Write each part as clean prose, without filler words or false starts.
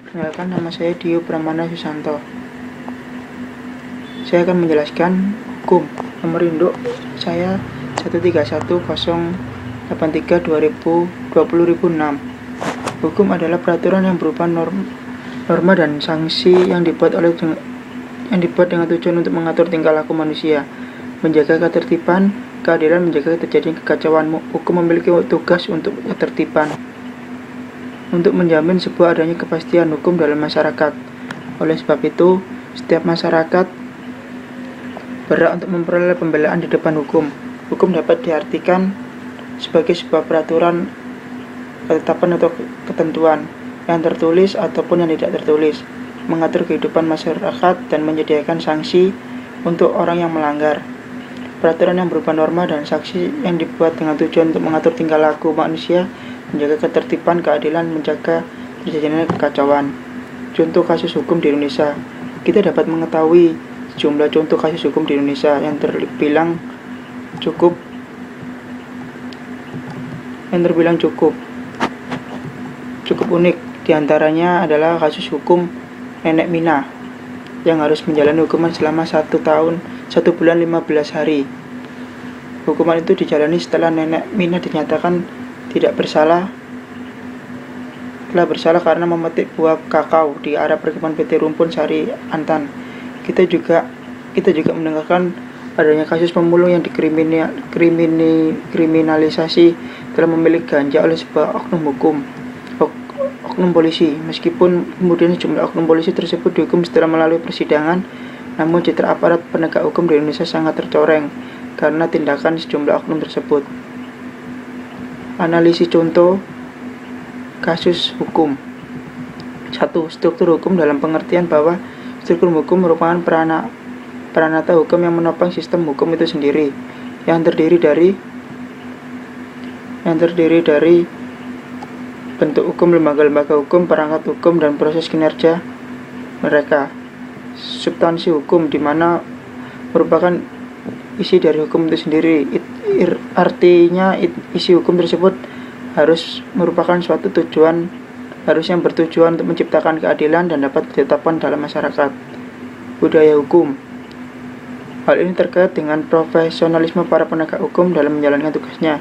Perkenalkan, nama saya Dio Pramana Susanto. Saya akan menjelaskan hukum. Nomor induk saya 131.083/2020/6. Hukum adalah peraturan yang berupa norma dan sanksi yang dibuat dengan tujuan untuk mengatur tingkah laku manusia, menjaga ketertiban, keadilan, menjaga terjadinya kekacauan. Hukum memiliki tugas untuk ketertiban, untuk menjamin sebuah adanya kepastian hukum dalam masyarakat. Oleh sebab itu, setiap masyarakat berhak untuk memperoleh pembelaan di depan hukum. Hukum dapat diartikan sebagai sebuah peraturan, ketetapan atau ketentuan yang tertulis ataupun yang tidak tertulis, mengatur kehidupan masyarakat dan menyediakan sanksi untuk orang yang melanggar. Peraturan yang berupa norma dan sanksi yang dibuat dengan tujuan untuk mengatur tingkah laku manusia, menjaga ketertiban, keadilan, menjaga terjadinya kekacauan. Contoh kasus hukum di Indonesia. Kita dapat mengetahui sejumlah contoh kasus hukum di Indonesia yang terbilang cukup unik. Di antaranya adalah kasus hukum Nenek Mina yang harus menjalani hukuman selama 1 bulan 15 hari. Hukuman itu dijalani setelah Nenek Mina dinyatakan telah bersalah karena memetik buah kakao di area perkebunan PT Rumpun Sari, Antan. Kita juga mendengarkan adanya kasus pemulung yang dikriminalisasi telah memiliki ganja oleh sebuah oknum polisi. Meskipun kemudian jumlah oknum polisi tersebut dihukum setelah melalui persidangan, namun citra aparat penegak hukum di Indonesia sangat tercoreng karena tindakan sejumlah oknum tersebut. Analisis contoh kasus hukum. 1. Struktur hukum dalam pengertian bahwa struktur hukum merupakan peranata hukum yang menopang sistem hukum itu sendiri, yang terdiri dari bentuk hukum, lembaga-lembaga hukum, perangkat hukum, dan proses kinerja mereka. Substansi hukum, di mana merupakan isi dari hukum itu sendiri. Artinya isi hukum tersebut harus yang bertujuan untuk menciptakan keadilan dan dapat ditetapkan dalam masyarakat. Budaya hukum. Hal ini terkait dengan profesionalisme para penegak hukum dalam menjalankan tugasnya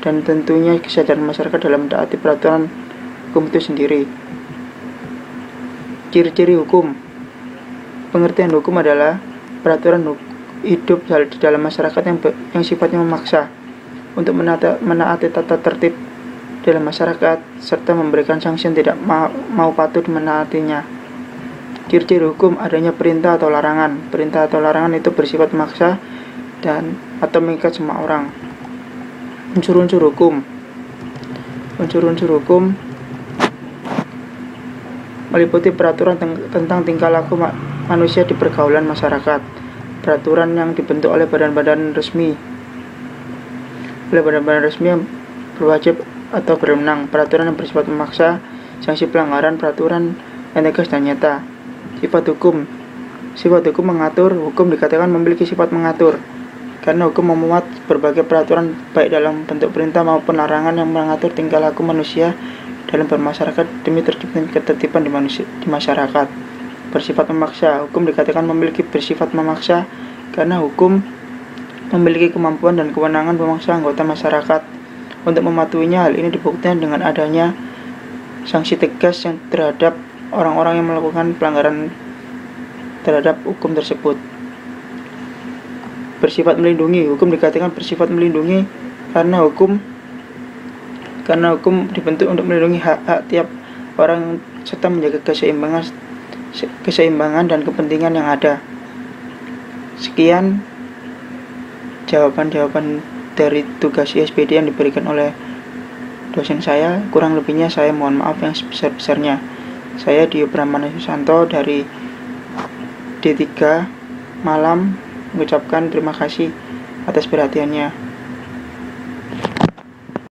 dan tentunya kesadaran masyarakat dalam mentaati peraturan hukum itu sendiri. Ciri-ciri hukum. Pengertian hukum adalah peraturan hidup di dalam masyarakat yang sifatnya memaksa untuk menaati tata tertib dalam masyarakat serta memberikan sanksi yang tidak mau patuh menaatinya. Ciri-ciri hukum adanya perintah atau larangan. Perintah atau larangan itu bersifat memaksa atau mengikat semua orang. Unsur-unsur hukum. Unsur-unsur hukum meliputi peraturan tentang tingkah laku manusia di pergaulan masyarakat. Peraturan yang dibentuk oleh badan-badan resmi yang berwajib atau berwenang. Peraturan yang bersifat memaksa, sanksi pelanggaran peraturan yang tegas dan nyata. Sifat hukum mengatur. Hukum dikatakan memiliki sifat mengatur karena hukum memuat berbagai peraturan baik dalam bentuk perintah maupun larangan yang mengatur tingkah laku manusia dalam bermasyarakat demi terciptanya ketertiban di masyarakat. Bersifat memaksa. Hukum dikatakan memiliki bersifat memaksa karena hukum memiliki kemampuan dan kewenangan memaksa anggota masyarakat untuk mematuhinya. Hal ini dibuktikan dengan adanya sanksi tegas yang terhadap orang-orang yang melakukan pelanggaran terhadap hukum tersebut. Bersifat melindungi. Hukum dikatakan bersifat melindungi karena hukum dibentuk untuk melindungi hak-hak tiap orang serta menjaga keseimbangan dan kepentingan yang ada. Sekian jawaban dari tugas ISPD yang diberikan oleh dosen saya. Kurang lebihnya saya mohon maaf yang sebesar-besarnya. Saya Dio Pramana Susanto dari D3 Malam mengucapkan terima kasih atas perhatiannya.